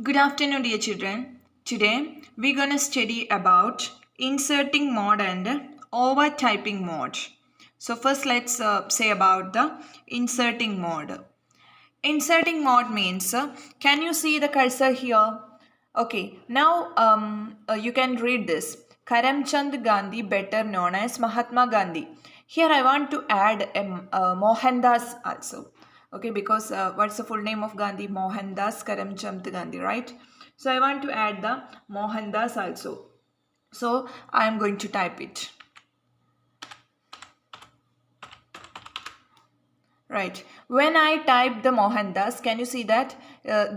Good afternoon, dear children. Today we're gonna study about inserting mode and overtyping mode. So first let's say about the inserting mode. Inserting mode means, can you see the cursor here? Okay, now you can read this. Karamchand Gandhi, better known as Mahatma Gandhi. Here I want to add Mohandas also. Okay, because what's the full name of Gandhi? Mohandas Karamchand Gandhi, right? So I want to add the Mohandas also. So I am going to type it. Right. When I type the Mohandas, can you see that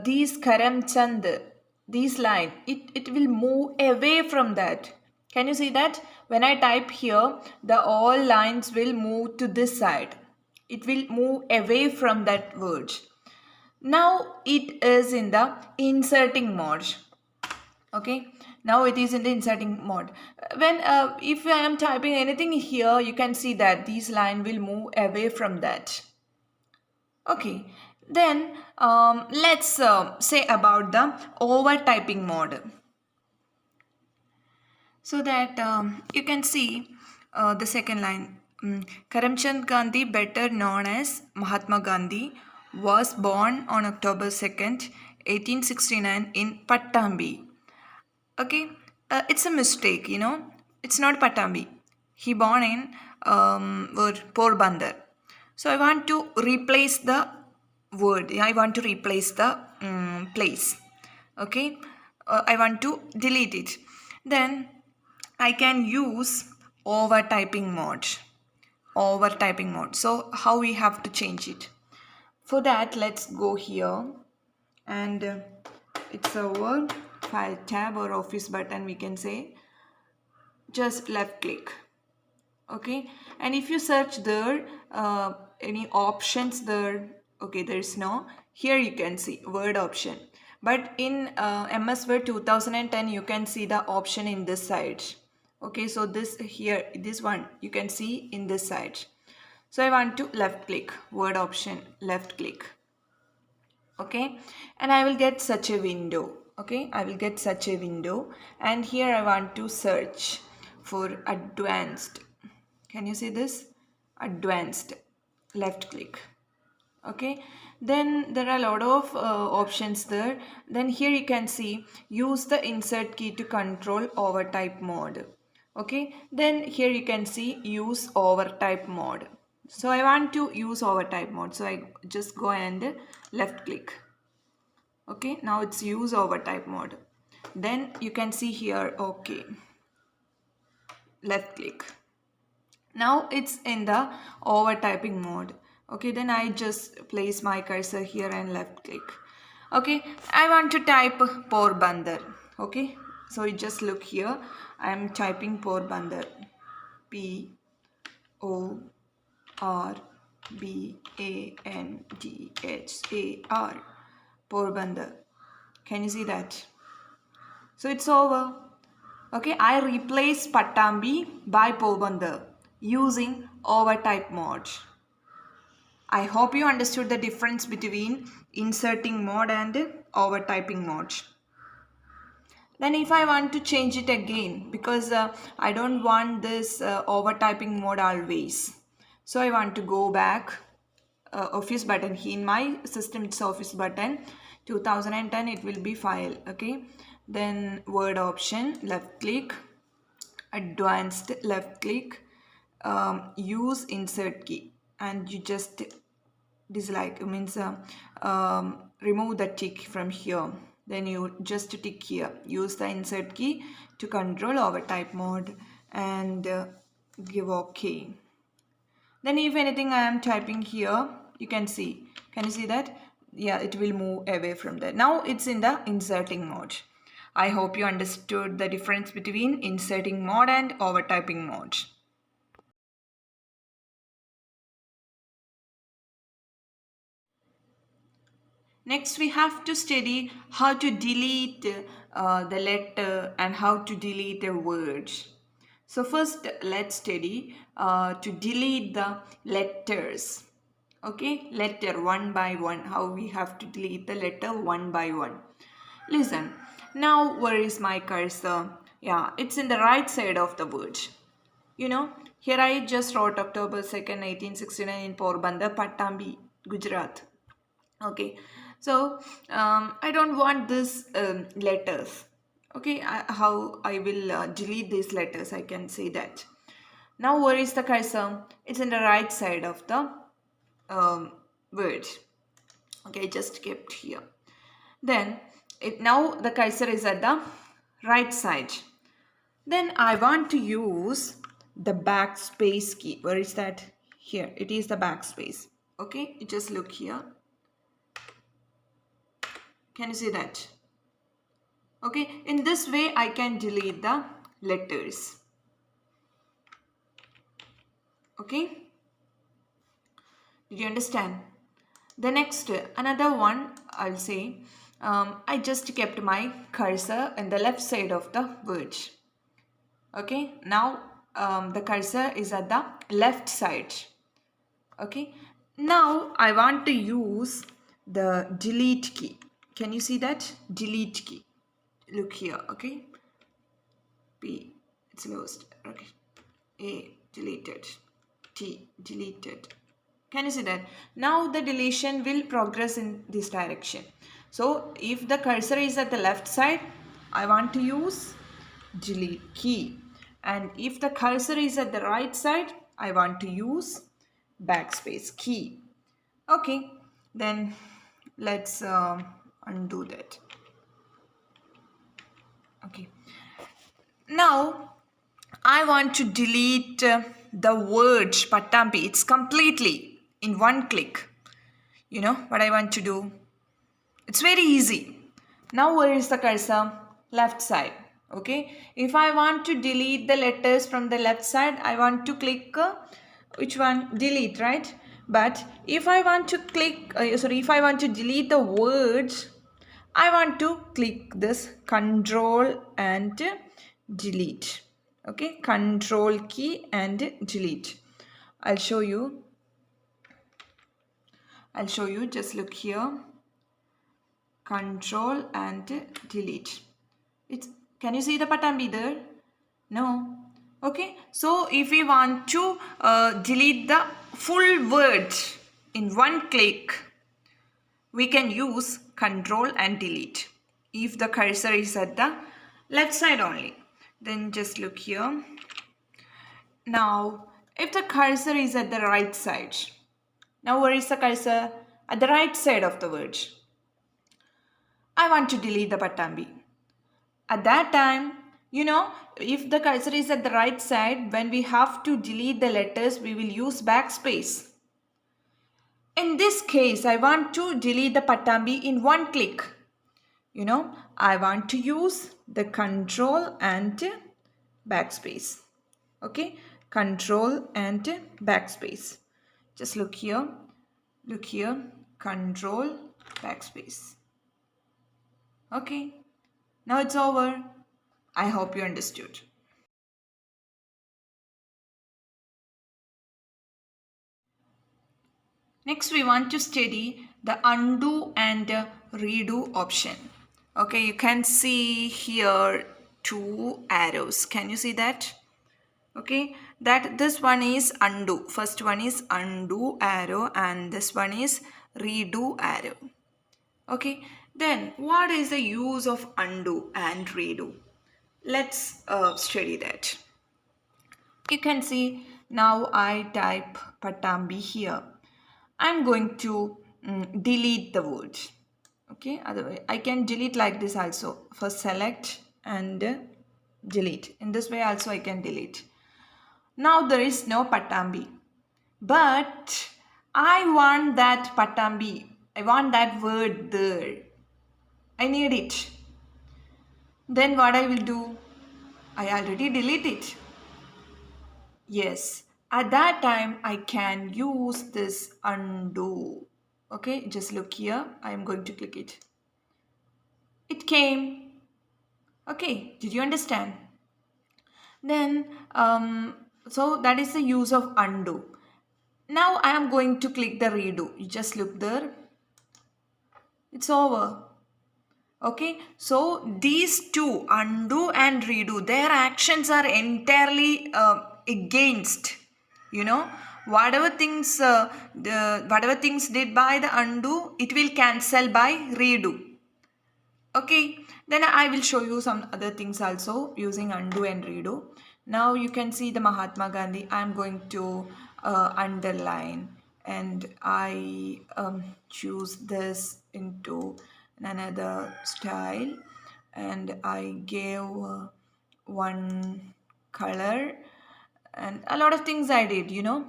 these Karamchand, these line, it will move away from that. Can you see that? When I type here, the all lines will move to this side. It will move away from that word. Now it is in the inserting mode. Okay, now it is in the inserting mode. When if I am typing anything here, you can see that these line will move away from that. Okay, then let's say about the overtyping mode. So that you can see the second line. Karamchand Gandhi, better known as Mahatma Gandhi, was born on October 2nd, 1869 in Pattambi. Okay, it's a mistake, It's not Pattambi. He born in Porbandar. So I want to replace the word. I want to replace the place. Okay, I want to delete it. Then I can use overtyping mode. Overtyping mode. So how we have to change it? For that, let's go here and it's a word file tab or office button, we can say. Just left click. Okay, and if you search there any options there, okay, there is no. Here you can see word option, but in MS Word 2010 you can see the option in this side. Okay, so this here, this one you can see in this side. So I want to left click, word option, left click. Okay, and I will get such a window. Okay, I will get such a window, and here I want to search for advanced. Can you see this? Advanced, left click. Okay, then there are a lot of options there. Then here you can see use the insert key to control overtype mode. Okay, then here you can see use overtype mode. So I want to use overtype mode, so I just go and left click. Okay, now it's use overtype mode. Then you can see here, okay, left click. Now it's in the overtyping mode. Okay, then I just place my cursor here and left click. Okay, I want to type Porbandar. Okay, so you just look here. I am typing Porbandar. Porbandhar. Porbandar. Can you see that? So it's over. Okay, I replace Pattambi by Porbandar using overtype mode. I hope you understood the difference between inserting mode and overtyping mode. Then if I want to change it again, because I don't want this overtyping mode always. So I want to go back, office button. In my system it's office button. 2010 it will be file. Okay, then word option, left click, advanced, left click, use insert key, and you just dislike means remove the tick from here. Then you just tick here, use the insert key to control overtype mode, and give OK. Then if anything I am typing here, you can see, can you see that? Yeah, it will move away from there. Now it's in the inserting mode. I hope you understood the difference between inserting mode and overtyping mode. Next, we have to study how to delete the letter and how to delete a word. So first, let's study to delete the letters. Okay, letter one by one, how we have to delete the letter one by one. Listen. Now where is my cursor? Yeah, it's in the right side of the word. You know, here I just wrote October 2nd, 1869 in Porbandar, Pattambi, Gujarat. Okay, so I don't want this letters. Okay, how I will delete these letters, I can say that. Now where is the cursor? It's in the right side of the word. Okay, just kept here. Then now the cursor is at the right side. Then I want to use the backspace key. Where is that? Here. It is the backspace. Okay, you just look here. Can you see that? Okay, in this way I can delete the letters. Okay, did you understand? The next, another one, I'll say, I just kept my cursor in the left side of the word. Okay, now the cursor is at the left side. Okay, now I want to use the delete key. Can you see that? Delete key. Look here. Okay, P, it's lost. Okay, A, deleted. T, deleted. Can you see that? Now the deletion will progress in this direction. So if the cursor is at the left side, I want to use delete key. And if the cursor is at the right side, I want to use backspace key. Okay, then let's undo that. Okay, now I want to delete the word Pattambi. It's completely in one click. You know what I want to do? It's very easy. Now where is the cursor? Left side. Okay. If I want to delete the letters from the left side, I want to click which one? Delete, right? But if I want to click, if I want to delete the words, I want to click this Control and delete. Okay, Control key and delete. I'll show you. Just look here. Control and delete. Can you see the Pattambi there? No. Okay, so if we want to delete the full word in one click, we can use Control and delete. If the cursor is at the left side only, then just look here. Now if the cursor is at the right side, now where is the cursor? At the right side of the word. I want to delete the Pattambi. At that time, you know, if the cursor is at the right side, when we have to delete the letters, we will use backspace. In this case, I want to delete the Pattambi in one click. You know, I want to use the Control and backspace. Okay, Control and backspace. Just look here, Control, backspace. Okay, now it's over. I hope you understood. Next, we want to study the undo and redo option. Okay, you can see here two arrows. Can you see that? Okay, that this one is undo. First one is undo arrow and this one is redo arrow. Okay, then what is the use of undo and redo? Let's study that. You can see now I type Pattambi here. I'm going to delete the word. Okay, otherwise I can delete like this also. First select and delete. In this way also I can delete. Now there is no Pattambi. But I want that Pattambi. I want that word there. I need it. Then what I will do? I already delete it. Yes, at that time I can use this undo. Okay, just look here. I am going to click it. It came. Okay, did you understand? Then, so that is the use of undo. Now I am going to click the redo. You just look there. It's over. Okay, so these two, undo and redo, their actions are entirely against, you know, whatever things did by the undo, it will cancel by redo. Okay, then I will show you some other things also using undo and redo. Now you can see the Mahatma Gandhi. I am going to underline, and I choose this into another style, and I gave one color, and a lot of things I did, you know.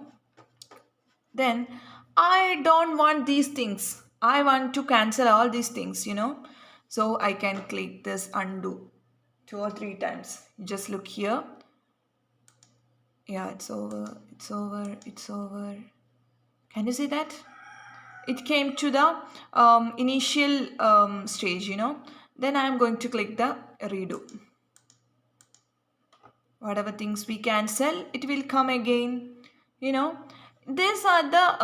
Then I don't want these things. I want to cancel all these things, you know. So I can click this undo 2 or 3 times. Just look here. Yeah, it's over, it's over, it's over. Can you see that? It came to the initial stage, you know. Then I'm going to click the redo. Whatever things we cancel, it will come again, you know. These are the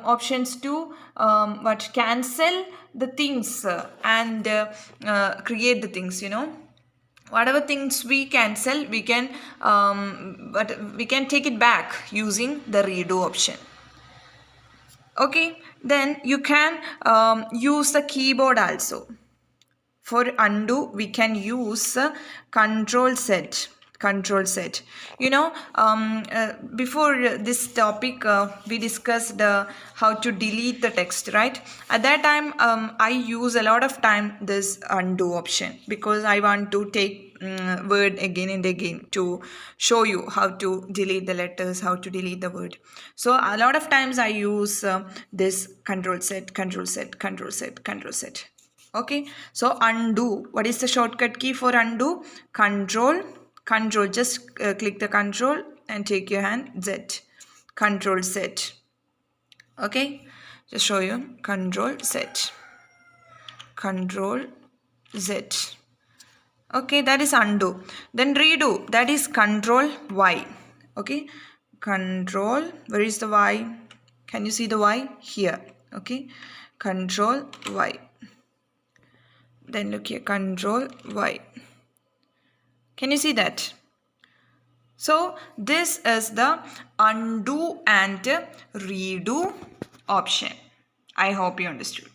options to what cancel the things and create the things, you know. Whatever things we cancel, we can but we can take it back using the redo option. Okay, then you can use the keyboard also. For undo, we can use control set. You know, before this topic, we discussed how to delete the text, right? At that time, I use a lot of time this undo option because I want to take word again and again to show you how to delete the letters, how to delete the word. So a lot of times I use this control set. Okay, so undo. What is the shortcut key for undo? Control. Just click the control and take your hand Z. Control set. Okay, just show you. Control set. Control Z. Okay, that is undo. Then redo. That is control Y. Okay, control. Where is the Y? Can you see the Y? Here. Okay, control Y. Then look here, control Y. Can you see that? So this is the undo and redo option. I hope you understood.